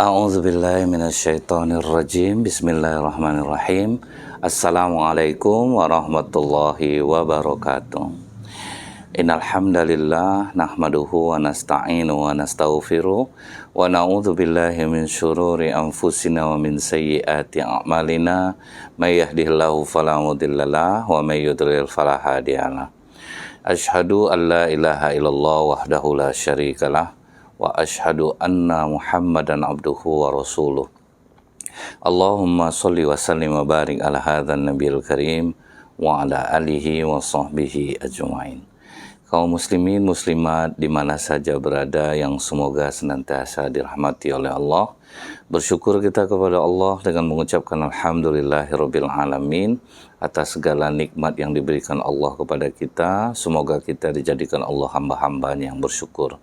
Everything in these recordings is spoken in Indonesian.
A'udzubillahi minasyaitonirrajim. Bismillahirrahmanirrahim. Assalamualaikum warahmatullahi wabarakatuh. Innal hamdalillah nahmaduhu wa nasta'inu wa nastaghfiruh wa na'udzubillahi min syururi anfusina wa min sayyiati a'malina. May yahdihillahu fala mudhillalah wa may yudlil fala hadiyalah. Asyhadu an la ilaha illallah wahdahu la syarikalah wa ashhadu anna Muhammadan abduhu wa rasuluh. Allahumma sholli wa sallim wa barik ala hadzal nabiyil karim wa ala alihi wa sahbihi ajmain. Kaum muslimin muslimat di mana saja berada yang semoga senantiasa dirahmati oleh Allah. Bersyukur kita kepada Allah dengan mengucapkan alhamdulillahirabbil alamin atas segala nikmat yang diberikan Allah kepada kita. Semoga kita dijadikan Allah hamba-hambanya yang bersyukur.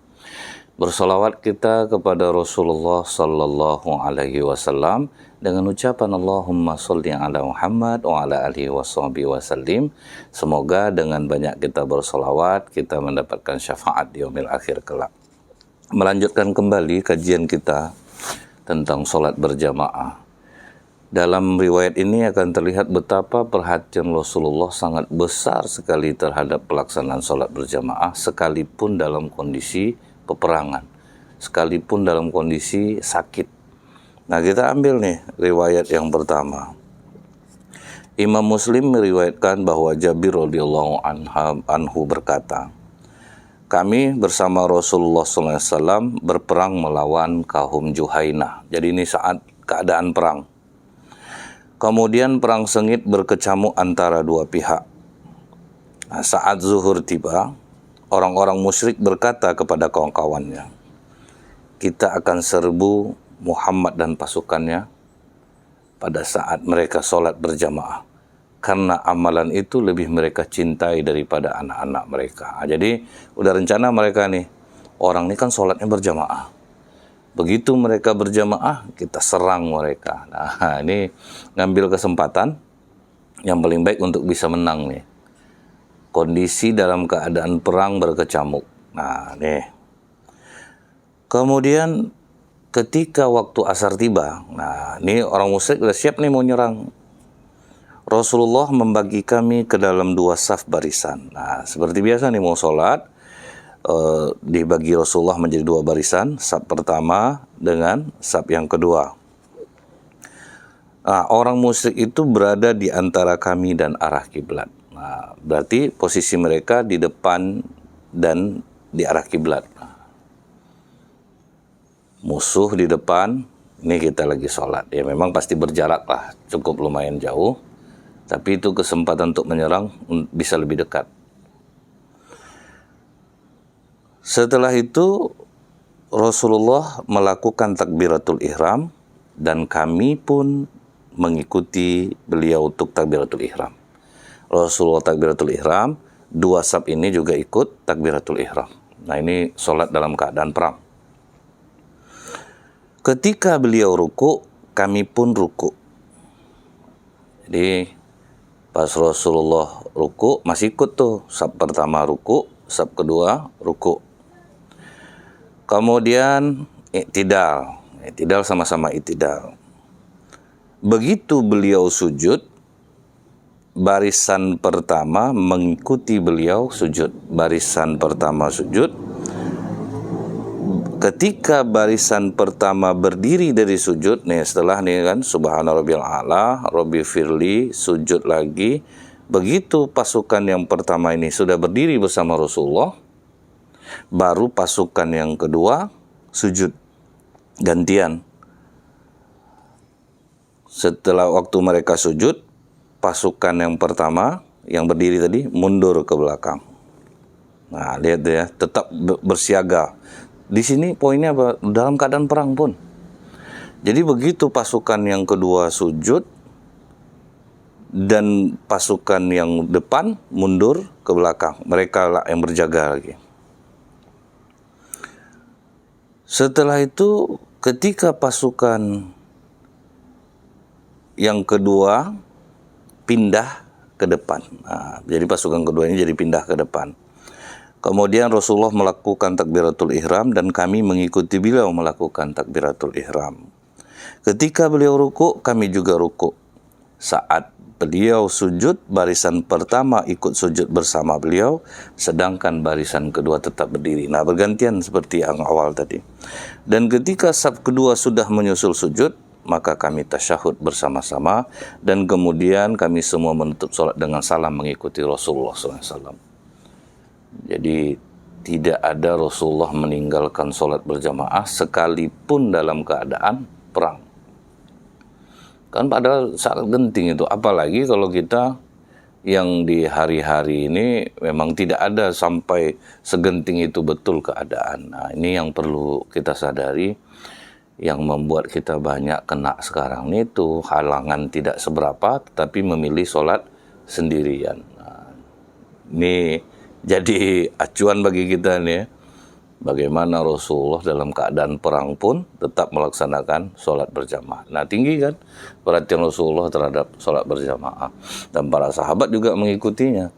Bersolawat kita kepada Rasulullah sallallahu alaihi wasallam dengan ucapan Allahumma sholli ala Muhammad wa ala alihi washabihi wasallim. Semoga dengan banyak kita bersolawat kita mendapatkan syafaat di yaumil akhir kelak. Melanjutkan kembali kajian kita tentang sholat berjamaah. Dalam riwayat ini akan terlihat betapa perhatian Rasulullah sangat besar sekali terhadap pelaksanaan sholat berjamaah sekalipun dalam kondisi peperangan, sekalipun dalam kondisi sakit. Nah, kita ambil nih riwayat yang pertama. Imam Muslim meriwayatkan bahwa Jabir radhiyallahu anhu berkata, kami bersama Rasulullah SAW berperang melawan kaum Juhainah. Jadi ini saat keadaan perang. Kemudian perang sengit berkecamuk antara dua pihak. Nah, saat zuhur tiba, orang-orang musyrik berkata kepada kawan-kawannya, kita akan serbu Muhammad dan pasukannya pada saat mereka sholat berjamaah. Karena amalan itu lebih mereka cintai daripada anak-anak mereka. Jadi udah rencana mereka nih, orang ini kan sholatnya berjamaah. Begitu mereka berjamaah, kita serang mereka. Nah, ini ngambil kesempatan yang paling baik untuk bisa menang nih. Kondisi dalam keadaan perang berkecamuk. Nah, nih. Kemudian ketika waktu asar tiba, nah, ini orang musyrik udah siap nih mau nyerang. Rasulullah membagi kami ke dalam dua saf barisan. Nah, seperti biasa nih mau sholat, dibagi Rasulullah menjadi dua barisan, saf pertama dengan saf yang kedua. Nah, orang musyrik itu berada di antara kami dan arah kiblat. Nah, berarti posisi mereka di depan dan di arah kiblat. Musuh di depan, ini kita lagi sholat. Ya memang pasti berjarak lah, cukup lumayan jauh. Tapi itu kesempatan untuk menyerang bisa lebih dekat. Setelah itu Rasulullah melakukan takbiratul ihram dan kami pun mengikuti beliau untuk takbiratul ihram. Rasulullah takbiratul ihram, dua saf ini juga ikut takbiratul ihram. Nah, ini sholat dalam keadaan perang. Ketika beliau ruku, kami pun ruku. Jadi pas Rasulullah ruku, masih ikut tuh saf pertama ruku, saf kedua ruku. Kemudian i'tidal sama-sama i'tidal. Begitu beliau sujud, barisan pertama mengikuti beliau sujud. Barisan pertama sujud. Ketika barisan pertama berdiri dari sujud, nih setelah nih kan subhana rabbiyal a'la, rabbi firli, sujud lagi. Begitu pasukan yang pertama ini sudah berdiri bersama Rasulullah, baru pasukan yang kedua sujud gantian. Setelah waktu mereka sujud, pasukan yang pertama yang berdiri tadi mundur ke belakang. Nah, lihat ya, tetap bersiaga. Di sini poinnya apa? Dalam keadaan perang pun. Jadi begitu pasukan yang kedua sujud dan pasukan yang depan mundur ke belakang. Mereka lah yang berjaga lagi. Setelah itu ketika pasukan yang kedua pindah ke depan. Nah, jadi pasukan kedua ini jadi pindah ke depan. Kemudian Rasulullah melakukan takbiratul ihram dan kami mengikuti beliau melakukan takbiratul ihram. Ketika beliau rukuk, kami juga rukuk. Saat beliau sujud, barisan pertama ikut sujud bersama beliau, sedangkan barisan kedua tetap berdiri. Nah, bergantian seperti yang awal tadi. Dan ketika saf kedua sudah menyusul sujud, maka kami tasyahud bersama-sama, dan kemudian kami semua menutup solat dengan salam mengikuti Rasulullah SAW. Jadi tidak ada Rasulullah meninggalkan solat berjamaah sekalipun dalam keadaan perang. Kan padahal sangat genting itu, apalagi kalau kita yang di hari-hari ini memang tidak ada sampai segenting itu betul keadaan. Nah, ini yang perlu kita sadari. Yang membuat kita banyak kena sekarang itu halangan tidak seberapa, tetapi memilih sholat sendirian. Nah, ini jadi acuan bagi kita nih, bagaimana Rasulullah dalam keadaan perang pun tetap melaksanakan sholat berjamaah. Nah, tinggi kan perhatian Rasulullah terhadap sholat berjamaah, dan para sahabat juga mengikutinya.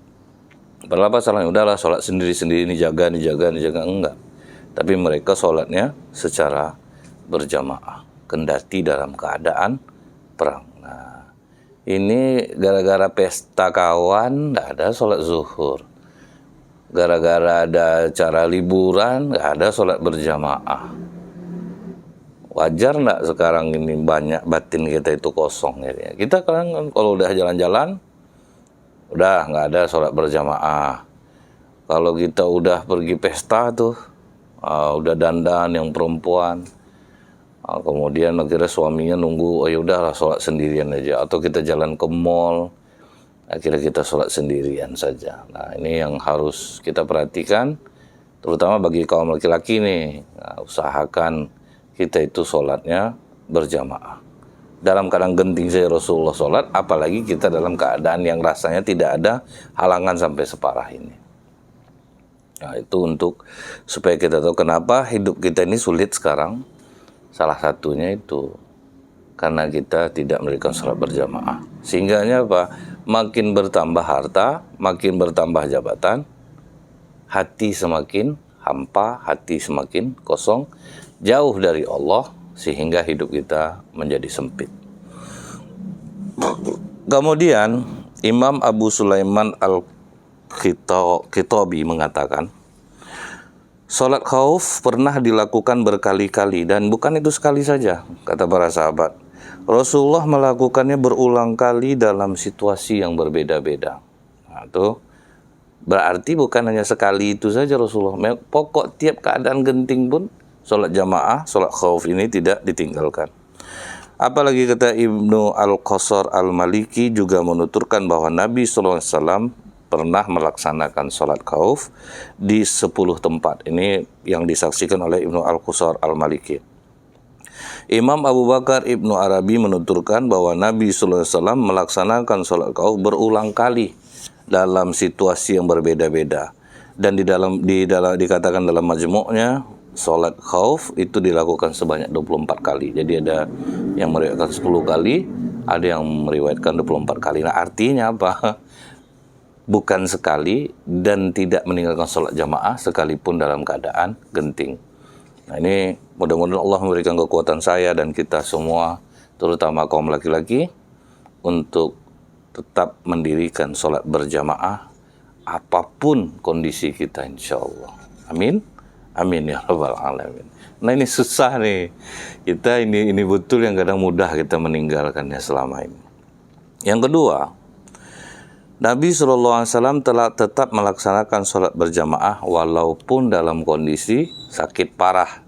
Padahal apa salahnya? Udahlah sholat sendiri-sendiri, ini jaga, enggak. Tapi mereka sholatnya secara berjamaah, kendati dalam keadaan perang. Nah, ini gara-gara pesta kawan nggak ada sholat zuhur, gara-gara ada acara liburan nggak ada sholat berjamaah. Wajar nggak sekarang ini banyak batin kita itu kosong ya. Kita kan kalau udah jalan-jalan udah nggak ada sholat berjamaah. Kalau kita udah pergi pesta tuh udah dandan yang perempuan, kemudian akhirnya suaminya nunggu, oh yaudahlah sholat sendirian aja. Atau kita jalan ke mall, akhirnya kita sholat sendirian saja. Nah, ini yang harus kita perhatikan, terutama bagi kaum laki-laki nih. Nah, usahakan kita itu sholatnya berjamaah. Dalam keadaan genting saya Rasulullah sholat, apalagi kita dalam keadaan yang rasanya tidak ada halangan sampai separah ini. Nah, itu untuk supaya kita tahu kenapa hidup kita ini sulit sekarang. Salah satunya itu karena kita tidak memberikan sholat berjamaah. Sehingganya apa? Makin bertambah harta, makin bertambah jabatan, hati semakin hampa, hati semakin kosong, jauh dari Allah, sehingga hidup kita menjadi sempit. Kemudian Imam Abu Sulaiman Al-Khitabi mengatakan, sholat khauf pernah dilakukan berkali-kali, dan bukan itu sekali saja, kata para sahabat. Rasulullah melakukannya berulang kali dalam situasi yang berbeda-beda. Nah, itu berarti bukan hanya sekali itu saja Rasulullah. Pokok tiap keadaan genting pun sholat jamaah, sholat khauf ini tidak ditinggalkan. Apalagi kata Ibnu Al-Qasar Al-Maliki juga menuturkan bahwa Nabi SAW pernah melaksanakan sholat khauf di 10 tempat. Ini yang disaksikan oleh Ibnu Al-Qasar Al-Maliki. Imam Abu Bakar Ibnu Arabi menuturkan bahwa Nabi SAW melaksanakan sholat khauf berulang kali dalam situasi yang berbeda-beda. Dan dikatakan dalam majmu'nya, sholat khauf itu dilakukan sebanyak 24 kali. Jadi ada yang meriwayatkan 10 kali, ada yang meriwayatkan 24 kali. Nah, artinya apa? Bukan sekali dan tidak meninggalkan sholat jamaah sekalipun dalam keadaan genting. Nah, ini mudah-mudahan Allah memberikan kekuatan saya dan kita semua, terutama kaum laki-laki, untuk tetap mendirikan sholat berjamaah apapun kondisi kita, insya Allah. Amin. Amin ya rabbal alamin. Nah, ini susah nih. Kita ini betul yang kadang mudah kita meninggalkannya selama ini. Yang kedua, Nabi SAW telah tetap melaksanakan sholat berjamaah walaupun dalam kondisi sakit parah.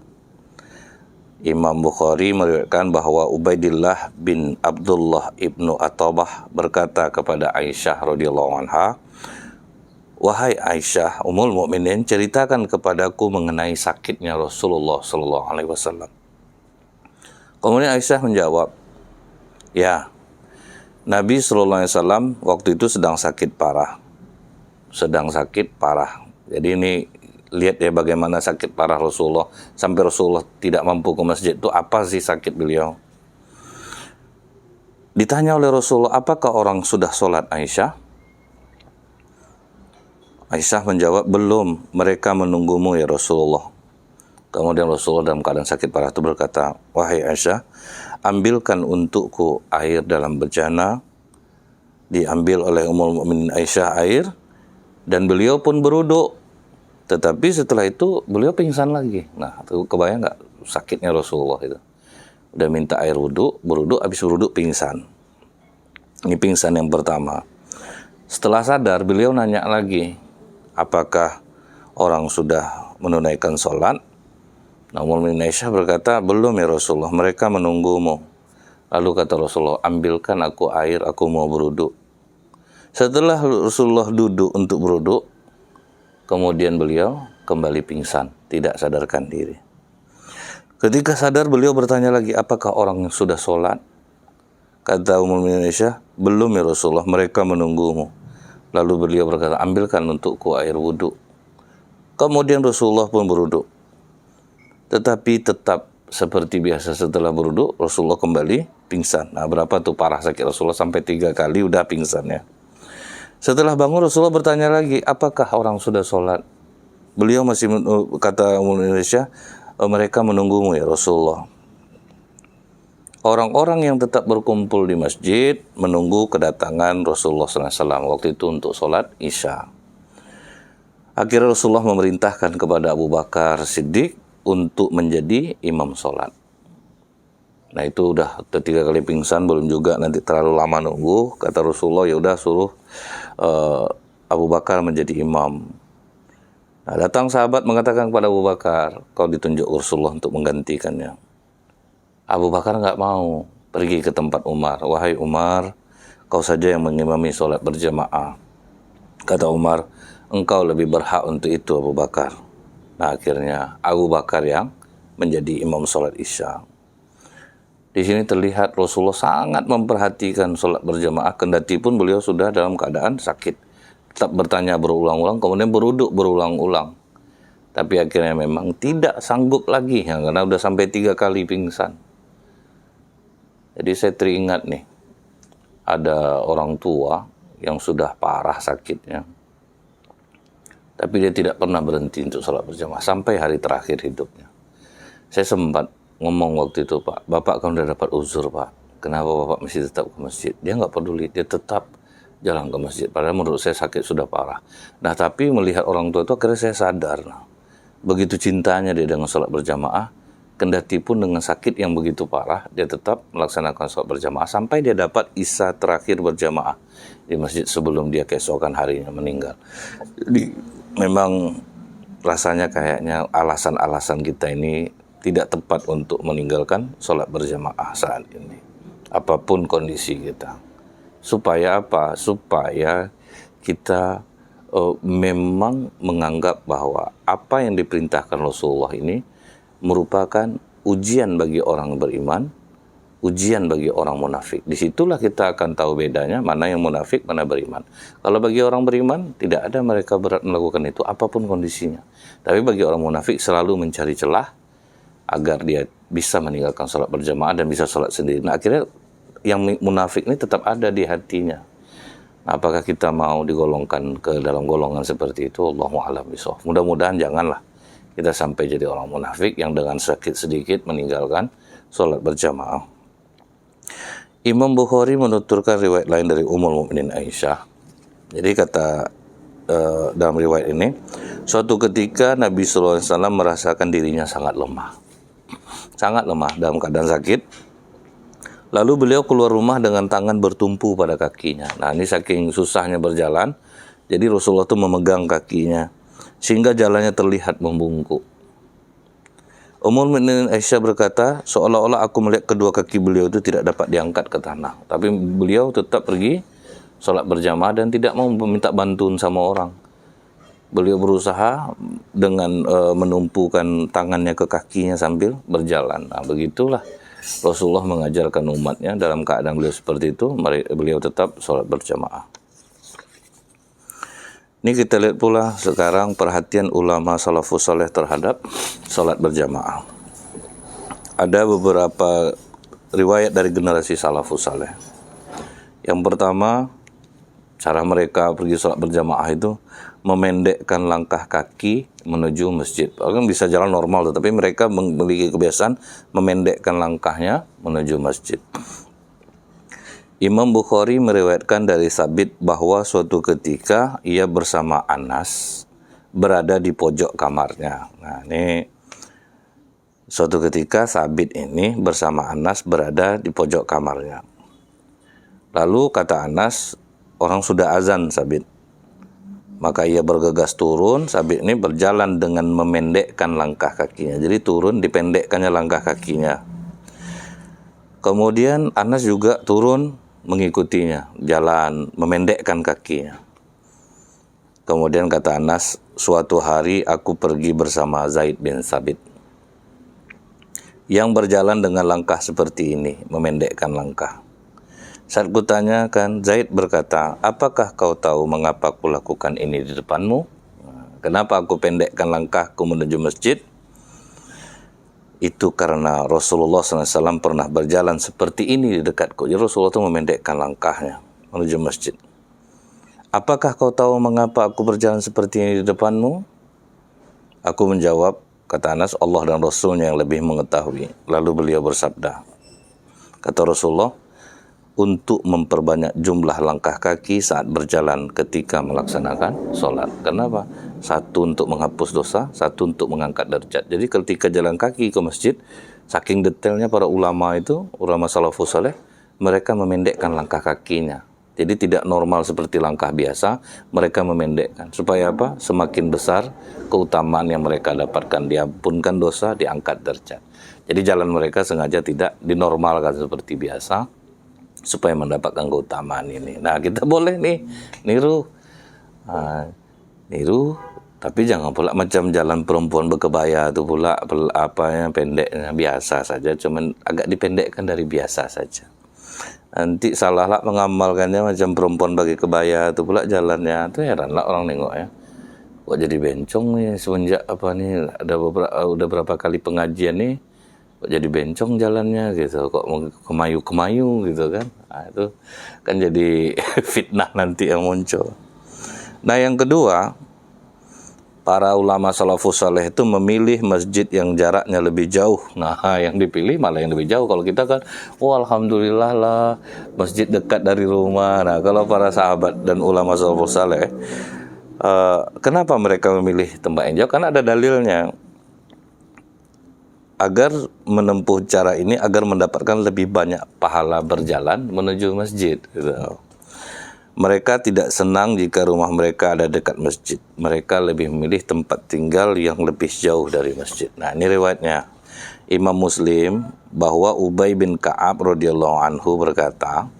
Imam Bukhari meriwayatkan bahwa Ubaidillah bin Abdullah ibnu Atabah berkata kepada Aisyah radhiyallahu anha, "Wahai Aisyah, Ummul Mukminin, ceritakan kepadaku mengenai sakitnya Rasulullah SAW." Kemudian Aisyah menjawab, "Ya, Nabi SAW waktu itu sedang sakit parah. Jadi ini lihat ya bagaimana sakit parah Rasulullah. Sampai Rasulullah tidak mampu ke masjid. Itu apa sih sakit beliau? Ditanya oleh Rasulullah, apakah orang sudah sholat, Aisyah? Aisyah menjawab, belum, mereka menunggumu ya Rasulullah. Kemudian Rasulullah dalam keadaan sakit parah itu berkata, wahai Aisyah, ambilkan untukku air dalam bejana. Diambil oleh Ummul Mukminin Aisyah air, dan beliau pun berwudu. Tetapi setelah itu beliau pingsan lagi. Nah, kebayang nggak sakitnya Rasulullah itu? Udah minta air wudu, berwudu, habis berwudu pingsan. Ini pingsan yang pertama. Setelah sadar, beliau nanya lagi, apakah orang sudah menunaikan sholat? Nah, Ummul Mukminin Aisyah berkata, belum ya Rasulullah, mereka menunggumu. Lalu kata Rasulullah, ambilkan aku air, aku mau berwudu. Setelah Rasulullah duduk untuk berwudu, kemudian beliau kembali pingsan, tidak sadarkan diri. Ketika sadar, beliau bertanya lagi, apakah orang yang sudah sholat? Kata Ummul Mukminin Aisyah, belum ya Rasulullah, mereka menunggumu. Lalu beliau berkata, ambilkan untukku air wudu. Kemudian Rasulullah pun berwudu. Tetapi tetap seperti biasa setelah berwudu, Rasulullah kembali pingsan. Nah, berapa tuh parah sakit Rasulullah, sampai 3 kali udah pingsan ya. Setelah bangun, Rasulullah bertanya lagi, apakah orang sudah sholat? Beliau masih kata Indonesia, mereka menunggumu ya Rasulullah. Orang-orang yang tetap berkumpul di masjid menunggu kedatangan Rasulullah SAW waktu itu untuk sholat Isya. Akhirnya Rasulullah memerintahkan kepada Abu Bakar Siddiq untuk menjadi imam sholat. Nah, itu udah 3 kali pingsan, belum juga nanti terlalu lama nunggu. Kata Rasulullah, ya udah suruh Abu Bakar menjadi imam. Nah, datang sahabat mengatakan kepada Abu Bakar, kau ditunjuk Rasulullah untuk menggantikannya. Abu Bakar nggak mau, pergi ke tempat Umar. Wahai Umar, kau saja yang mengimami sholat berjamaah. Kata Umar, engkau lebih berhak untuk itu Abu Bakar. Nah, akhirnya Abu Bakar yang menjadi imam sholat Isya. Di sini terlihat Rasulullah sangat memperhatikan sholat berjamaah, kendati pun beliau sudah dalam keadaan sakit. Tetap bertanya berulang-ulang, kemudian berwudu berulang-ulang. Tapi akhirnya memang tidak sanggup lagi, ya, karena udah sampai 3 kali pingsan. Jadi saya teringat nih, ada orang tua yang sudah parah sakitnya. Tapi dia tidak pernah berhenti untuk sholat berjamaah sampai hari terakhir hidupnya. Saya sempat ngomong waktu itu, Pak, Bapak kan udah dapat uzur, Pak. Kenapa Bapak masih tetap ke masjid? Dia nggak peduli, dia tetap jalan ke masjid. Padahal menurut saya sakit sudah parah. Nah, tapi melihat orang tua itu akhirnya saya sadar. Begitu cintanya dia dengan sholat berjamaah, kendati pun dengan sakit yang begitu parah, dia tetap melaksanakan sholat berjamaah sampai dia dapat Isya terakhir berjamaah di masjid sebelum dia keesokan harinya meninggal. Jadi memang rasanya kayaknya alasan-alasan kita ini tidak tepat untuk meninggalkan sholat berjamaah saat ini. Apapun kondisi kita. Supaya apa? Supaya kita memang menganggap bahwa apa yang diperintahkan Rasulullah ini merupakan ujian bagi orang beriman, ujian bagi orang munafik. Disitulah kita akan tahu bedanya mana yang munafik, mana beriman. Kalau bagi orang beriman, tidak ada mereka berat melakukan itu apapun kondisinya. Tapi bagi orang munafik selalu mencari celah agar dia bisa meninggalkan sholat berjamaah dan bisa sholat sendiri. Nah, akhirnya yang munafik ini tetap ada di hatinya. Nah, apakah kita mau digolongkan ke dalam golongan seperti itu? Allahu a'lam bishawab. Mudah-mudahan janganlah kita sampai jadi orang munafik yang dengan sakit sedikit meninggalkan sholat berjamaah. Imam Bukhari menuturkan riwayat lain dari Ummul Mukminin Aisyah. Jadi kata dalam riwayat ini, suatu ketika Nabi SAW merasakan dirinya sangat lemah dalam keadaan sakit. Lalu beliau keluar rumah dengan tangan bertumpu pada kakinya. Nah, ini saking susahnya berjalan, jadi Rasulullah itu memegang kakinya sehingga jalannya terlihat membungkuk. Ummul Mukminin Aisyah berkata, seolah-olah aku melihat kedua kaki beliau itu tidak dapat diangkat ke tanah. Tapi beliau tetap pergi sholat berjamaah dan tidak mau meminta bantuan sama orang. Beliau berusaha dengan menumpukan tangannya ke kakinya sambil berjalan. Nah, begitulah Rasulullah mengajarkan umatnya dalam keadaan beliau seperti itu, beliau tetap sholat berjamaah. Ini kita lihat pula sekarang perhatian ulama salafus saleh terhadap sholat berjamaah. Ada beberapa riwayat dari generasi salafus saleh. Yang pertama, Cara mereka pergi sholat berjamaah itu memendekkan langkah kaki menuju masjid. Orang bisa jalan normal, tetapi mereka memiliki kebiasaan memendekkan langkahnya menuju masjid. Imam Bukhari meriwayatkan dari Sabit bahwa suatu ketika ia bersama Anas berada di pojok kamarnya. Nah, ini suatu ketika Sabit ini bersama Anas berada di pojok kamarnya. Lalu kata Anas, orang sudah azan Sabit. Maka ia bergegas turun, Sabit ini berjalan dengan memendekkan langkah kakinya. Jadi turun, dipendekkannya langkah kakinya. Kemudian Anas juga turun mengikutinya, jalan, memendekkan kakinya. Kemudian kata Anas, suatu hari aku pergi bersama Zaid bin Sabit yang berjalan dengan langkah seperti ini, memendekkan langkah. Saat kutanyakan, Zaid berkata, apakah kau tahu mengapa aku lakukan ini di depanmu? Kenapa aku pendekkan langkahku menuju masjid? Itu karena Rasulullah SAW pernah berjalan seperti ini di dekatku. Jadi Rasulullah itu memendekkan langkahnya menuju masjid. Apakah kau tahu mengapa aku berjalan seperti ini di depanmu? Aku menjawab, kata Anas, Allah dan Rasulnya yang lebih mengetahui. Lalu beliau bersabda, kata Rasulullah, untuk memperbanyak jumlah langkah kaki saat berjalan ketika melaksanakan sholat. Kenapa? Satu untuk menghapus dosa, satu untuk mengangkat derajat. Jadi ketika jalan kaki ke masjid, saking detailnya para ulama itu, ulama salafus saleh, mereka memendekkan langkah kakinya. Jadi tidak normal seperti langkah biasa, mereka memendekkan. Supaya apa? Semakin besar keutamaan yang mereka dapatkan, diampunkan dosa, diangkat derajat. Jadi jalan mereka sengaja tidak dinormalkan seperti biasa, supaya mendapatkan keutamaan ini. Nah, kita boleh nih niru, tapi jangan pula macam jalan perempuan berkebaya itu pula pendeknya biasa saja, cuman agak dipendekkan dari biasa saja. Nanti salahlah mengamalkannya macam perempuan bagi kebaya itu pula jalannya, itu heranlah orang nengok ya. Kok jadi bencong nih semenjak udah berapa kali pengajian nih, kok jadi bencong jalannya gitu, kok kemayu-kemayu gitu kan. Nah, itu kan jadi fitnah nanti yang muncul. Nah, yang kedua, para ulama salafus saleh itu memilih masjid yang jaraknya lebih jauh. Nah, yang dipilih malah yang lebih jauh. Kalau kita kan, alhamdulillah lah, masjid dekat dari rumah. Nah, kalau para sahabat dan ulama salafus saleh, kenapa mereka memilih tempat yang jauh? Karena ada dalilnya. Agar menempuh cara ini, agar mendapatkan lebih banyak pahala berjalan menuju masjid. Gitu. Mereka tidak senang jika rumah mereka ada dekat masjid. Mereka lebih memilih tempat tinggal yang lebih jauh dari masjid. Nah, ini riwayatnya Imam Muslim bahwa Ubay bin Ka'ab radhiyallahu anhu berkata,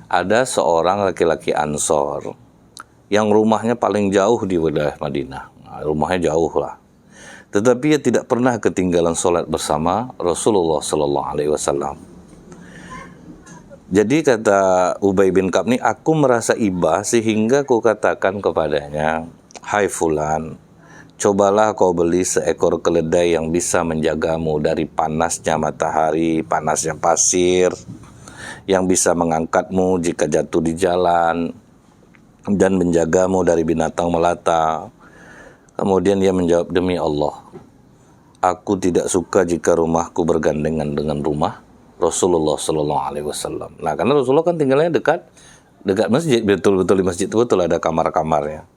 ada seorang laki-laki Ansor yang rumahnya paling jauh di wilayah Madinah. Nah, rumahnya jauh lah. Tetapi ia tidak pernah ketinggalan sholat bersama Rasulullah Sallallahu Alaihi Wasallam. Jadi kata Ubay bin Ka'ab ini, aku merasa iba sehingga ku katakan kepadanya, hai fulan, cobalah kau beli seekor keledai yang bisa menjagamu dari panasnya matahari, panasnya pasir, yang bisa mengangkatmu jika jatuh di jalan, dan menjagamu dari binatang melata. Kemudian ia menjawab, demi Allah, aku tidak suka jika rumahku bergandengan dengan rumah Rasulullah Sallallahu Alaihi Wasallam. Nah, karena Rasulullah kan tinggalnya dekat masjid, betul-betul di masjid itu betul ada kamar-kamarnya.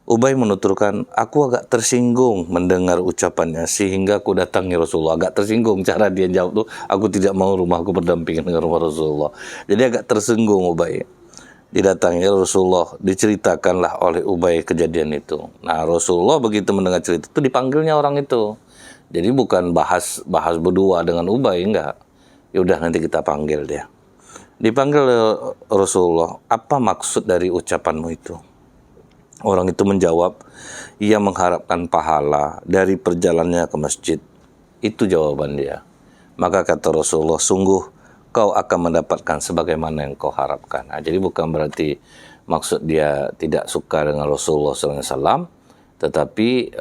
Ubay menuturkan, aku agak tersinggung mendengar ucapannya sehingga aku datangi Rasulullah. Agak tersinggung cara dia jawab tuh, aku tidak mau rumahku berdampingan dengan rumah Rasulullah. Jadi agak tersinggung Ubay. Didatangi Rasulullah, diceritakanlah oleh Ubay kejadian itu. Nah, Rasulullah begitu mendengar cerita itu dipanggilnya orang itu. Jadi bukan bahas berdua dengan Ubay, enggak. Ya udah nanti kita panggil dia. Dipanggil Rasulullah, apa maksud dari ucapanmu itu? Orang itu menjawab, ia mengharapkan pahala dari perjalanannya ke masjid. Itu jawaban dia. Maka kata Rasulullah, sungguh kau akan mendapatkan sebagaimana yang kau harapkan. Nah, jadi bukan berarti maksud dia tidak suka dengan Rasulullah SAW, tetapi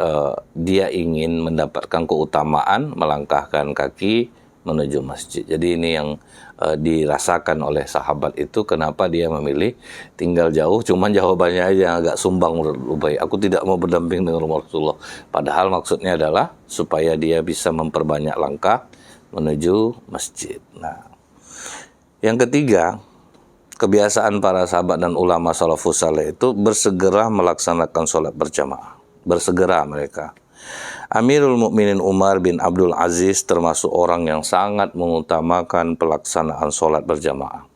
dia ingin mendapatkan keutamaan melangkahkan kaki menuju masjid. Jadi ini yang dirasakan oleh sahabat itu, kenapa dia memilih tinggal jauh. Cuman jawabannya aja yang agak sumbang menurut Ubay. Aku tidak mau berdamping dengan Rasulullah. Padahal maksudnya adalah supaya dia bisa memperbanyak langkah menuju masjid. Nah, yang ketiga, kebiasaan para sahabat dan ulama salafus saleh itu bersegera melaksanakan sholat berjamaah. Bersegera mereka. Amirul Mukminin Umar bin Abdul Aziz termasuk orang yang sangat mengutamakan pelaksanaan sholat berjamaah.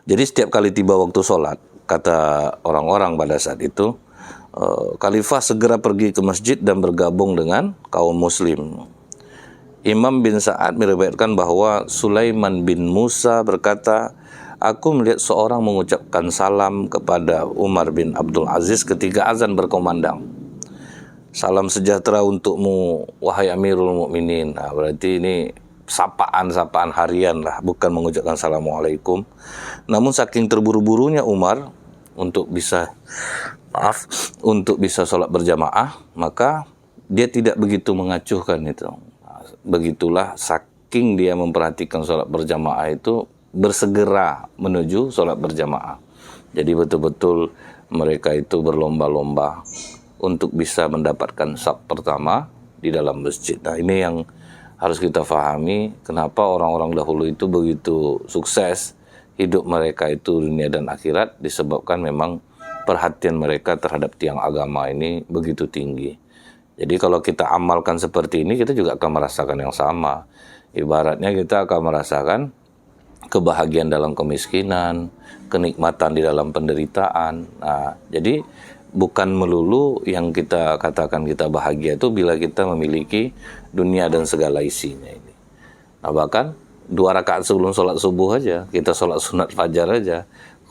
Jadi setiap kali tiba waktu sholat, kata orang-orang pada saat itu, Khalifah segera pergi ke masjid dan bergabung dengan kaum muslim. Imam bin Sa'ad meriwayatkan bahwa Sulaiman bin Musa berkata, aku melihat seorang mengucapkan salam kepada Umar bin Abdul Aziz ketika azan berkumandang. Salam sejahtera untukmu, wahai Amirul Mukminin. Nah, berarti ini sapaan harian lah, bukan mengucapkan Assalamualaikum. Namun saking terburu-burunya Umar untuk bisa sholat berjamaah, maka dia tidak begitu mengacuhkan itu. Begitulah saking dia memperhatikan sholat berjamaah itu, bersegera menuju sholat berjamaah. Jadi betul-betul mereka itu berlomba-lomba untuk bisa mendapatkan saf pertama di dalam masjid. Nah, ini yang harus kita fahami, kenapa orang-orang dahulu itu begitu sukses hidup mereka itu dunia dan akhirat, disebabkan memang perhatian mereka terhadap tiang agama ini begitu tinggi. Jadi kalau kita amalkan seperti ini, kita juga akan merasakan yang sama. Ibaratnya kita akan merasakan kebahagiaan dalam kemiskinan, kenikmatan di dalam penderitaan. Nah, jadi bukan melulu yang kita katakan kita bahagia itu bila kita memiliki dunia dan segala isinya ini. Nah, bahkan 2 rakaat sebelum sholat subuh aja, kita sholat sunat fajar aja,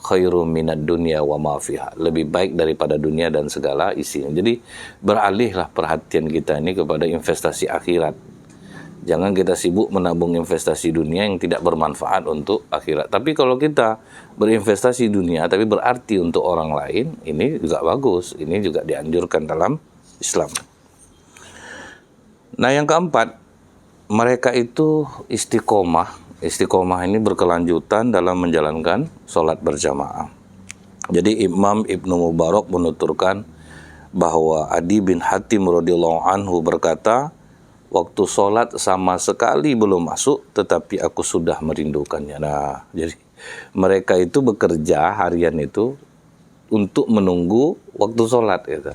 khairum minad dunya wa ma fiha, lebih baik daripada dunia dan segala isinya. Jadi beralihlah perhatian kita ini kepada investasi akhirat. Jangan kita sibuk menabung investasi dunia yang tidak bermanfaat untuk akhirat. Tapi kalau kita berinvestasi dunia tapi berarti untuk orang lain, ini juga bagus. Ini juga dianjurkan dalam Islam. Nah, yang keempat, mereka itu istiqomah. Istiqomah ini berkelanjutan dalam menjalankan sholat berjamaah. Jadi Imam Ibnu Mubarak menuturkan bahwa Adi bin Hatim radhiyallahu anhu berkata, waktu sholat sama sekali belum masuk, tetapi aku sudah merindukannya. Nah, jadi mereka itu bekerja harian itu untuk menunggu waktu sholat gitu.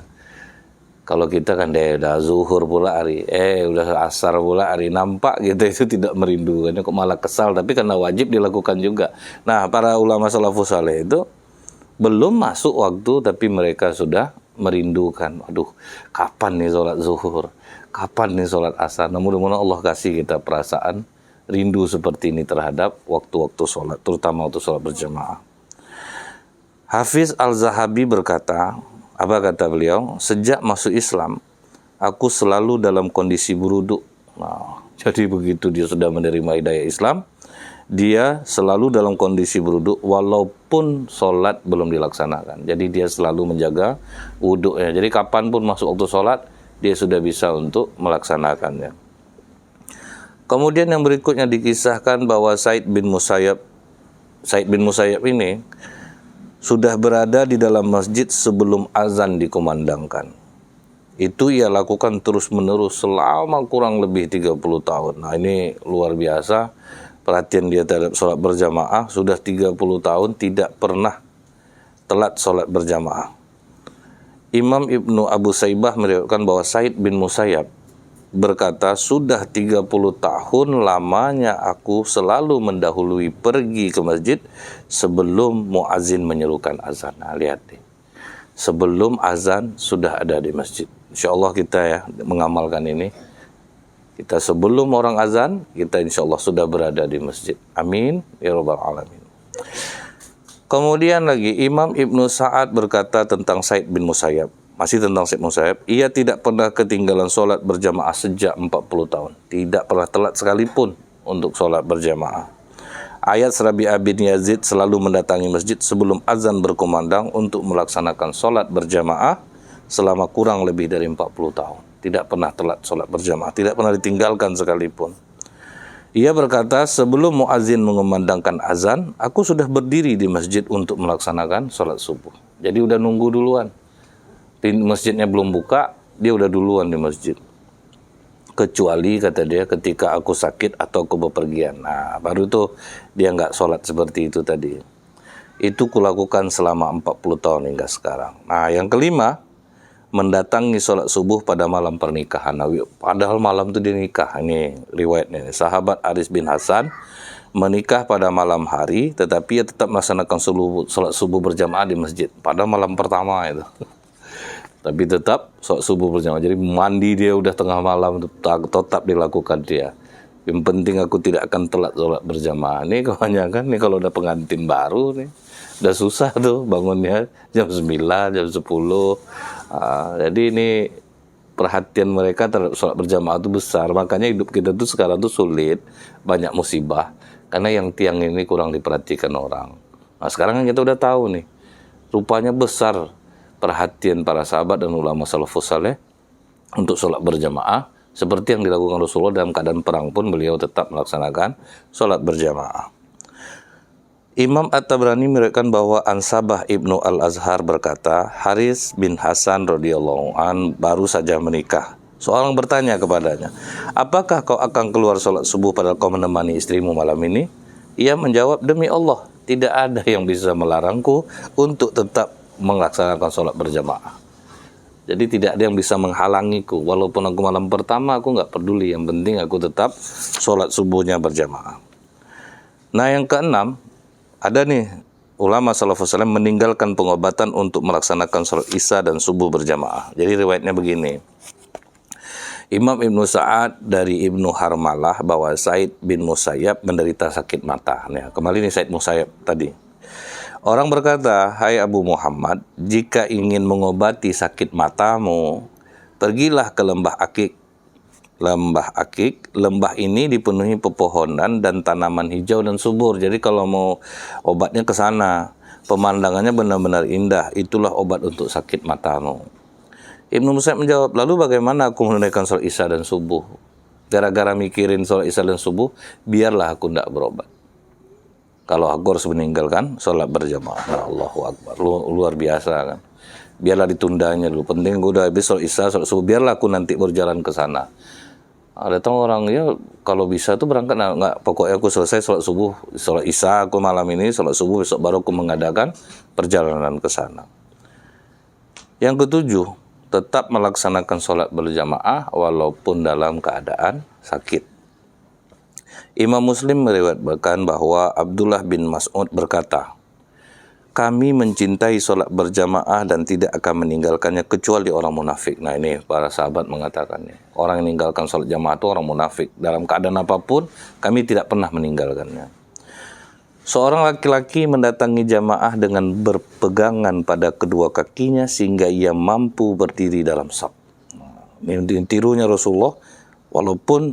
Kalau kita kan udah zuhur pula hari, udah asar pula hari, nampak gitu itu tidak merindukannya, kok malah kesal. Tapi karena wajib dilakukan juga. Nah, para ulama salafus saleh itu belum masuk waktu, tapi mereka sudah merindukan. Aduh, kapan nih sholat zuhur? Kapan nih sholat asar? Nah, mudah-mudahan Allah kasih kita perasaan rindu seperti ini terhadap waktu-waktu sholat, terutama waktu sholat berjamaah. Hafiz Al-Zahabi berkata, apa kata beliau? Sejak masuk Islam, aku selalu dalam kondisi berwudu. Nah, jadi begitu dia sudah menerima hidayah Islam, dia selalu dalam kondisi berwudu walaupun sholat belum dilaksanakan. Jadi dia selalu menjaga wudunya. Jadi kapanpun masuk waktu sholat, dia sudah bisa untuk melaksanakannya. Kemudian yang berikutnya dikisahkan bahwa Said bin Musayyab ini sudah berada di dalam masjid sebelum azan dikumandangkan. Itu ia lakukan terus-menerus selama kurang lebih 30 tahun. Nah, ini luar biasa perhatian dia terhadap sholat berjamaah. Sudah 30 tahun tidak pernah telat sholat berjamaah. Imam Ibnu Abu Saibah meriwayatkan bahwa Said bin Musayyab berkata, sudah 30 tahun lamanya aku selalu mendahului pergi ke masjid sebelum muazin menyerukan azan. Nah, lihat nih, sebelum azan sudah ada di masjid. InsyaAllah kita ya mengamalkan ini. Kita sebelum orang azan, kita insyaAllah sudah berada di masjid. Amin ya rabbal alamin. Kemudian lagi Imam Ibnu Sa'ad berkata tentang Said bin Musayyab. Masih tentang Said bin Musayyab, ia tidak pernah ketinggalan sholat berjamaah sejak 40 tahun. Tidak pernah telat sekalipun untuk sholat berjamaah. Ayat Rabi'ah bin Yazid selalu mendatangi masjid sebelum azan berkumandang untuk melaksanakan sholat berjamaah selama kurang lebih dari 40 tahun. Tidak pernah telat sholat berjamaah, tidak pernah ditinggalkan sekalipun. Ia berkata, sebelum muazin mengumandangkan azan, aku sudah berdiri di masjid untuk melaksanakan sholat subuh. Jadi udah nunggu duluan. Masjidnya belum buka, dia udah duluan di masjid. Kecuali, kata dia, ketika aku sakit atau aku bepergian. Nah, baru tuh dia nggak sholat seperti itu tadi. Itu kulakukan selama 40 tahun hingga sekarang. Nah, yang kelima, mendatangi sholat subuh pada malam pernikahan. Nah, padahal malam itu dia nikah. Ini riwayatnya. Sahabat Aris bin Hasan menikah pada malam hari, tetapi ia tetap melaksanakan sholat subuh berjamaah di masjid. Pada malam pertama itu. Tapi tetap sholat subuh berjamaah. Jadi mandi dia udah tengah malam, tetap dilakukan dia. Yang penting aku tidak akan telat sholat berjamaah. Ini kebanyakan nih kalau udah pengantin baru nih. Udah susah tuh bangunnya jam 9, jam 10. Jadi ini perhatian mereka terhadap sholat berjamaah itu besar. Makanya hidup kita tuh sekarang tuh sulit, banyak musibah. Karena yang tiang ini kurang diperhatikan orang. Nah sekarang kan kita udah tahu nih, rupanya besar perhatian para sahabat dan ulama salafus saleh untuk sholat berjamaah. Seperti yang dilakukan Rasulullah dalam keadaan perang pun beliau tetap melaksanakan sholat berjamaah. Imam At-Tabrani meriwayatkan bahwa Ansabah Ibnu Al-Azhar berkata, Haris bin Hasan radhiyallahu an baru saja menikah. Seorang bertanya kepadanya, apakah kau akan keluar sholat subuh padahal kau menemani istrimu malam ini? Ia menjawab, demi Allah, tidak ada yang bisa melarangku untuk tetap melaksanakan sholat berjamaah. Jadi tidak ada yang bisa menghalangiku. Walaupun aku malam pertama, aku nggak peduli. Yang penting aku tetap sholat subuhnya berjamaah. Nah yang keenam, ada nih ulama salafus saleh meninggalkan pengobatan untuk melaksanakan sholat isya dan subuh berjamaah. Jadi riwayatnya begini. Imam Ibnu Sa'ad dari Ibnu Harmalah bahwa Said bin Musayyab menderita sakit mata. Nah, kembali nih Said Musayyab tadi. Orang berkata, hai Abu Muhammad, jika ingin mengobati sakit matamu, pergilah ke lembah Akik. Lembah ini dipenuhi pepohonan dan tanaman hijau dan subur. Jadi kalau mau obatnya ke sana, pemandangannya benar-benar indah. Itulah obat untuk sakit matamu. Ibnu Musayyab menjawab, lalu bagaimana aku menunaikan sholat isya dan subuh? Gara-gara mikirin sholat isya dan subuh, biarlah aku tidak berobat. Kalau aku harus meninggalkan sholat berjamaah. Nah, Allahu Akbar, luar biasa kan. Biarlah ditundanya dulu. Penting gue udah habis sholat isya, sholat subuh, biarlah aku nanti berjalan ke sana. Datang orang, ya kalau bisa tuh berangkat, nah, nggak, pokoknya aku selesai sholat subuh, sholat isya aku malam ini, sholat subuh besok baru aku mengadakan perjalanan ke sana. Yang ketujuh, tetap melaksanakan sholat berjamaah walaupun dalam keadaan sakit. Imam Muslim meriwayatkan bahwa Abdullah bin Mas'ud berkata, kami mencintai sholat berjamaah dan tidak akan meninggalkannya kecuali orang munafik. Nah ini para sahabat mengatakannya. Orang yang meninggalkan sholat jamaah itu orang munafik. Dalam keadaan apapun kami tidak pernah meninggalkannya. Seorang laki-laki mendatangi jamaah dengan berpegangan pada kedua kakinya sehingga ia mampu berdiri dalam shaf. Ini tirunya Rasulullah, walaupun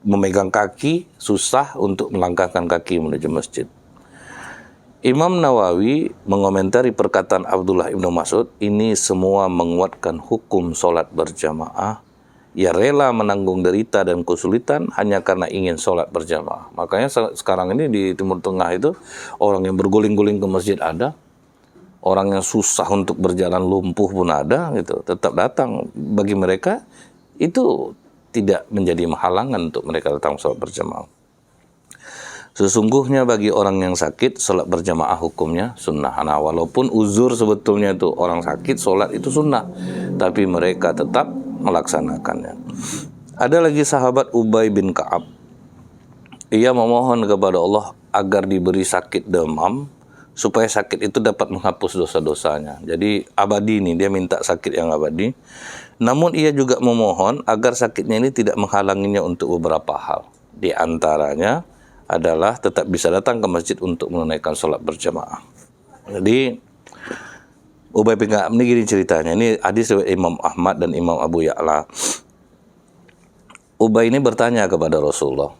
memegang kaki susah untuk melangkahkan kaki menuju masjid. Imam Nawawi mengomentari perkataan Abdullah ibnu Mas'ud, ini semua menguatkan hukum sholat berjamaah. Ia rela menanggung derita dan kesulitan hanya karena ingin sholat berjamaah. Makanya sekarang ini di Timur Tengah itu orang yang berguling-guling ke masjid ada, orang yang susah untuk berjalan lumpuh pun ada, gitu, tetap datang. Bagi mereka itu tidak menjadi halangan untuk mereka datang sholat berjamaah. Sesungguhnya bagi orang yang sakit, sholat berjamaah hukumnya sunnah. Nah, walaupun uzur sebetulnya itu orang sakit, sholat itu sunnah, tapi mereka tetap melaksanakannya. Ada lagi sahabat Ubay bin Ka'ab. Ia memohon kepada Allah agar diberi sakit demam, supaya sakit itu dapat menghapus dosa-dosanya. Jadi abadi nih, dia minta sakit yang abadi. Namun ia juga memohon agar sakitnya ini tidak menghalanginya untuk beberapa hal. Di antaranya adalah tetap bisa datang ke masjid untuk menunaikan sholat berjamaah. Jadi Ubay bin Ka'ab ini gini ceritanya. Ini hadis riwayat Imam Ahmad dan Imam Abu Ya'la. Ubay ini bertanya kepada Rasulullah,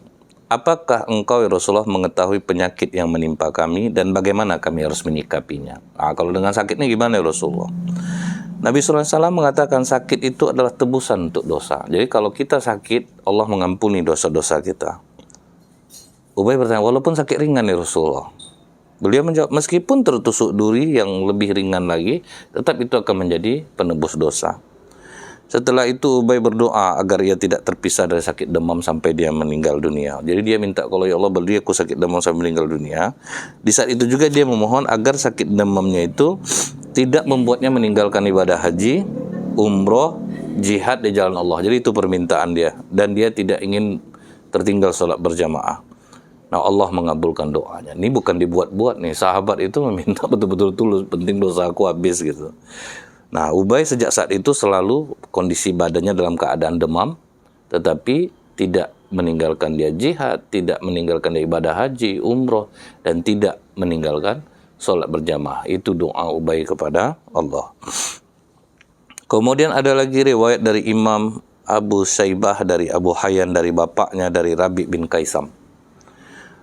apakah engkau ya Rasulullah mengetahui penyakit yang menimpa kami dan bagaimana kami harus menyikapinya? Nah, kalau dengan sakit ini gimana ya Rasulullah? Nabi SAW mengatakan sakit itu adalah tebusan untuk dosa. Jadi kalau kita sakit, Allah mengampuni dosa-dosa kita. Ubay bertanya, walaupun sakit ringan ya Rasulullah. Beliau menjawab, meskipun tertusuk duri yang lebih ringan lagi, tetap itu akan menjadi penebus dosa. Setelah itu Ubay berdoa agar ia tidak terpisah dari sakit demam sampai dia meninggal dunia. Jadi dia minta, kalau ya Allah beri aku sakit demam sampai meninggal dunia. Di saat itu juga dia memohon agar sakit demamnya itu tidak membuatnya meninggalkan ibadah haji, umroh, jihad di jalan Allah. Jadi itu permintaan dia. Dan dia tidak ingin tertinggal sholat berjamaah. Nah, Allah mengabulkan doanya. Ini bukan dibuat-buat nih. Sahabat itu meminta betul-betul tulus, penting dosa aku habis gitu. Nah, Ubay sejak saat itu selalu kondisi badannya dalam keadaan demam, tetapi tidak meninggalkan dia jihad, tidak meninggalkan dia ibadah haji, umroh, dan tidak meninggalkan sholat berjamaah. Itu doa Ubay kepada Allah. Kemudian ada lagi riwayat dari Imam Abu Syaibah, dari Abu Hayyan, dari bapaknya, dari Rabi bin Kaisam.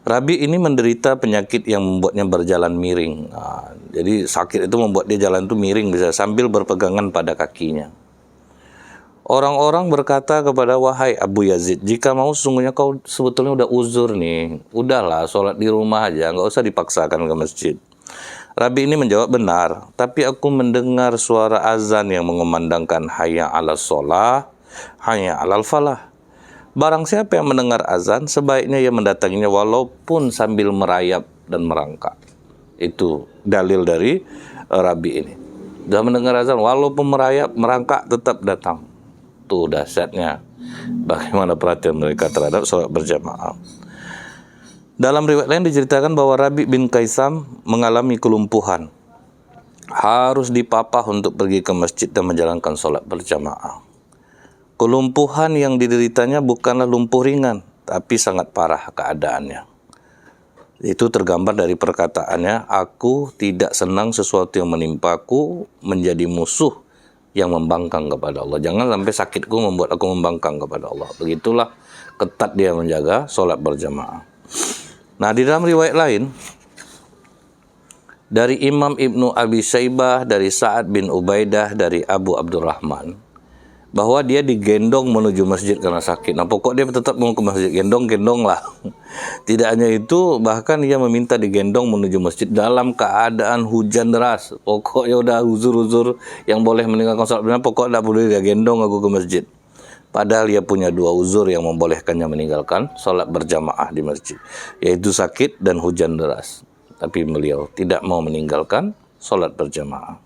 Rabi ini menderita penyakit yang membuatnya berjalan miring. Nah, jadi sakit itu membuat dia jalan itu miring bisa sambil berpegangan pada kakinya. Orang-orang berkata kepada, wahai Abu Yazid, jika mau sesungguhnya kau sebetulnya udah uzur nih. Udahlah sholat di rumah aja, nggak usah dipaksakan ke masjid. Rabi ini menjawab, benar, tapi aku mendengar suara azan yang mengumandangkan hayya 'alas shalah, hayya 'alal falah. Barang siapa yang mendengar azan, sebaiknya ia mendatanginya walaupun sambil merayap dan merangkak. Itu dalil dari Rabi ini. Sudah mendengar azan, walaupun merayap, merangkak, tetap datang. Tuh dahsyatnya bagaimana perhatian mereka terhadap sholat berjamaah. Dalam riwayat lain diceritakan bahwa Rabi bin Kaisam mengalami kelumpuhan. Harus dipapah untuk pergi ke masjid dan menjalankan sholat berjamaah. Kelumpuhan yang dideritanya bukanlah lumpuh ringan, tapi sangat parah keadaannya. Itu tergambar dari perkataannya, aku tidak senang sesuatu yang menimpaku menjadi musuh yang membangkang kepada Allah. Jangan sampai sakitku membuat aku membangkang kepada Allah. Begitulah ketat dia menjaga sholat berjamaah. Nah, di dalam riwayat lain, dari Imam Ibnu Abi Syaibah, dari Sa'ad bin Ubaidah, dari Abu Abdurrahman, bahwa dia digendong menuju masjid karena sakit. Nah, pokok dia tetap mau ke masjid, gendong lah. Tidak hanya itu, bahkan ia meminta digendong menuju masjid dalam keadaan hujan deras. Pokoknya udah uzur-uzur yang boleh meninggalkan sholat berjamaah, pokok tidak boleh dia gendong aku ke masjid. Padahal ia punya dua uzur yang membolehkannya meninggalkan sholat berjamaah di masjid, yaitu sakit dan hujan deras. Tapi beliau tidak mau meninggalkan sholat berjamaah.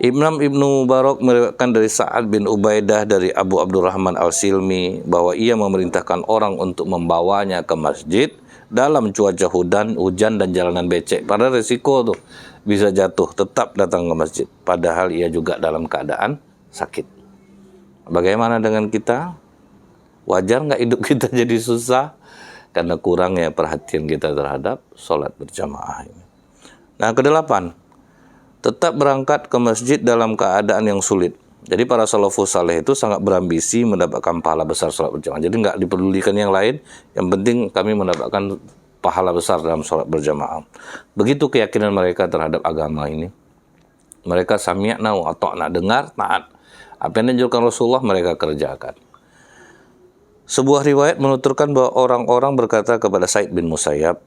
Imam Ibnu Mubarak meriwayatkan dari Sa'ad bin Ubaidah dari Abu Abdurrahman Al-Silmi bahwa ia memerintahkan orang untuk membawanya ke masjid dalam cuaca hujan dan jalanan becek. Padahal resiko tuh bisa jatuh, tetap datang ke masjid. Padahal ia juga dalam keadaan sakit. Bagaimana dengan kita? Wajar nggak hidup kita jadi susah? Karena kurangnya perhatian kita terhadap sholat berjamaah ini. Nah, kedelapan, tetap berangkat ke masjid dalam keadaan yang sulit. Jadi para salafus saleh itu sangat berambisi mendapatkan pahala besar sholat berjamaah. Jadi nggak dipedulikan yang lain, yang penting kami mendapatkan pahala besar dalam sholat berjamaah. Begitu keyakinan mereka terhadap agama ini. Mereka sami'na wa ata'na, dengar, taat. Apa yang dianjurkan Rasulullah mereka kerjakan. Sebuah riwayat menuturkan bahwa orang-orang berkata kepada Said bin Musayyab,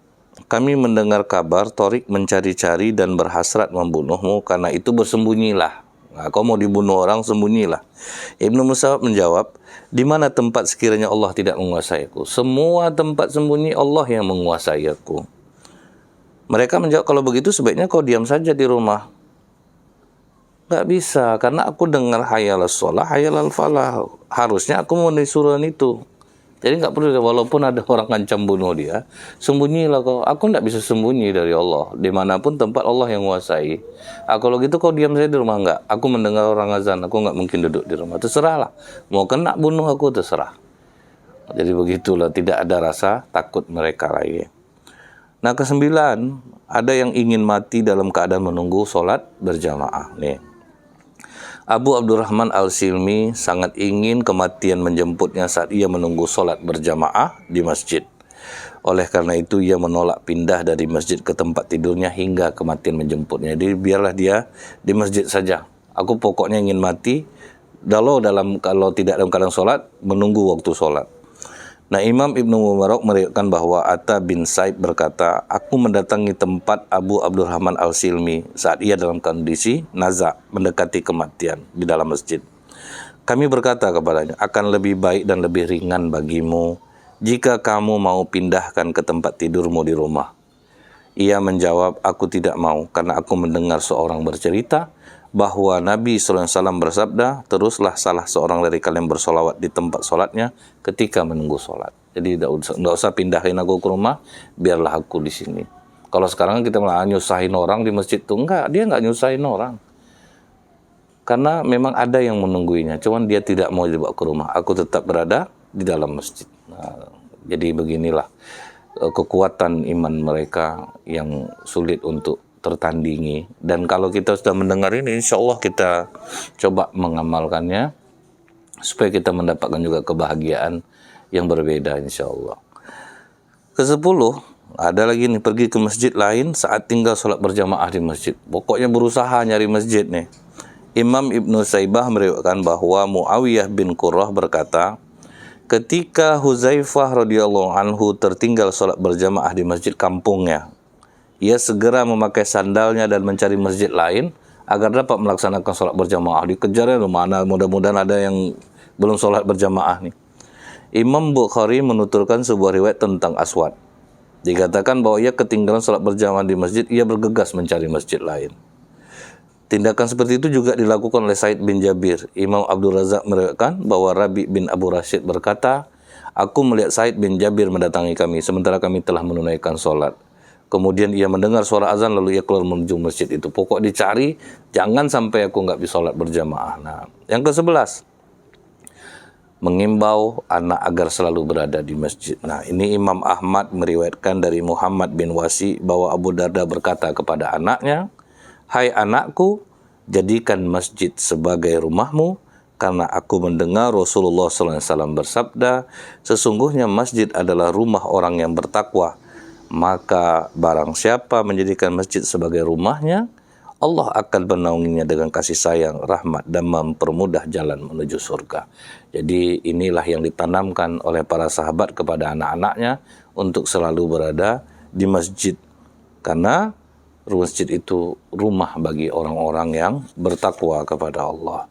kami mendengar kabar Tariq mencari-cari dan berhasrat membunuhmu, karena itu bersembunyilah. Nah, kau mau dibunuh orang, sembunyilah. Ibnu Musayyab menjawab, di mana tempat sekiranya Allah tidak menguasai aku? Semua tempat sembunyi Allah yang menguasai aku. Mereka menjawab, kalau begitu sebaiknya kau diam saja di rumah. Gak bisa, karena aku dengar hayyalas shalah, hayyalal falah. Harusnya aku mau disuruh itu. Jadi nggak perlu, walaupun ada orang ngancam bunuh dia, sembunyilah kau. Aku nggak bisa sembunyi dari Allah. Dimanapun tempat Allah yang menguasai. Kalau gitu kau diam saja di rumah, nggak. Aku mendengar orang azan, aku nggak mungkin duduk di rumah. Terserahlah. Mau kena bunuh aku, terserah. Jadi begitulah, tidak ada rasa takut mereka lagi. Nah, kesembilan, ada yang ingin mati dalam keadaan menunggu sholat berjamaah. Nih, Abu Abdurrahman Al-Silmi sangat ingin kematian menjemputnya saat ia menunggu sholat berjamaah di masjid. Oleh karena itu ia menolak pindah dari masjid ke tempat tidurnya hingga kematian menjemputnya. Jadi biarlah dia di masjid saja. Aku pokoknya ingin mati kalau tidak dalam keadaan sholat, menunggu waktu sholat. Nah, Imam Ibnu Mubarak meriwayatkan bahwa Atta bin Saib berkata, aku mendatangi tempat Abu Abdurrahman Al-Silmi saat ia dalam kondisi naza, mendekati kematian di dalam masjid. Kami berkata kepadanya, akan lebih baik dan lebih ringan bagimu jika kamu mau pindahkan ke tempat tidurmu di rumah. Ia menjawab, aku tidak mau karena aku mendengar seorang bercerita bahwa Nabi SAW bersabda, teruslah salah seorang dari kalian bersolawat di tempat solatnya ketika menunggu solat. Jadi tidak usah pindahin aku ke rumah, biarlah aku di sini. Kalau sekarang kita malah nyusahin orang di masjid tuh, enggak, dia enggak nyusahin orang. Karena memang ada yang menungguinya, cuman dia tidak mau dibawa ke rumah. Aku tetap berada di dalam masjid. Nah, jadi beginilah kekuatan iman mereka yang sulit untuk tertandingi. Dan kalau kita sudah mendengar ini, insya Allah kita coba mengamalkannya supaya kita mendapatkan juga kebahagiaan yang berbeda, insya Allah. Ke-10, ada lagi nih, pergi ke masjid lain saat tinggal sholat berjamaah di masjid. Pokoknya berusaha nyari masjid nih. Imam Ibnu Saibah meriwayatkan bahwa Muawiyah bin Qurrah berkata, ketika Huzaifah radhiyallahu anhu tertinggal sholat berjamaah di masjid kampungnya, ia segera memakai sandalnya dan mencari masjid lain agar dapat melaksanakan sholat berjamaah. Dikejarnya mana, mudah-mudahan ada yang belum sholat berjamaah nih. Imam Bukhari menuturkan sebuah riwayat tentang Aswad. Dikatakan bahwa ia ketinggalan sholat berjamaah di masjid, ia bergegas mencari masjid lain. Tindakan seperti itu juga dilakukan oleh Said bin Jabir. Imam Abdul Razak meriwayatkan bahwa Rabi bin Abu Rashid berkata, aku melihat Said bin Jabir mendatangi kami sementara kami telah menunaikan sholat. Kemudian ia mendengar suara azan lalu ia keluar menuju masjid itu. Pokok dicari, jangan sampai aku nggak bisa sholat berjamaah. Nah, yang ke-11, mengimbau anak agar selalu berada di masjid. Nah, ini Imam Ahmad meriwayatkan dari Muhammad bin Wasi bahwa Abu Darda berkata kepada anaknya, hai anakku, jadikan masjid sebagai rumahmu, karena aku mendengar Rasulullah SAW bersabda, sesungguhnya masjid adalah rumah orang yang bertakwa. Maka barang siapa menjadikan masjid sebagai rumahnya, Allah akan menaunginya dengan kasih sayang, rahmat, dan mempermudah jalan menuju surga. Jadi inilah yang ditanamkan oleh para sahabat kepada anak-anaknya untuk selalu berada di masjid. Karena masjid itu rumah bagi orang-orang yang bertakwa kepada Allah.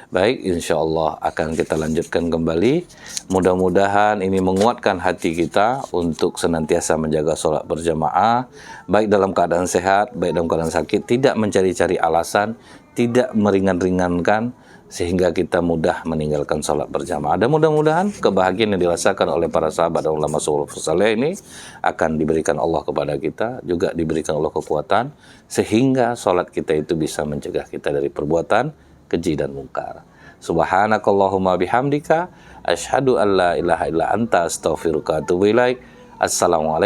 Baik, insya Allah akan kita lanjutkan kembali. Mudah-mudahan ini menguatkan hati kita untuk senantiasa menjaga sholat berjamaah, baik dalam keadaan sehat, baik dalam keadaan sakit, tidak mencari-cari alasan, tidak meringan-ringankan, sehingga kita mudah meninggalkan sholat berjamaah. Dan mudah-mudahan kebahagiaan yang dirasakan oleh para sahabat dan ulama salafus saleh ini akan diberikan Allah kepada kita, juga diberikan Allah kekuatan, sehingga sholat kita itu bisa mencegah kita dari perbuatan keji dan mungkar. Subhanakallahumma bihamdika asyhadu an la ilaha illa anta astaghfiruka wa atubu ilaik. Assalamualaikum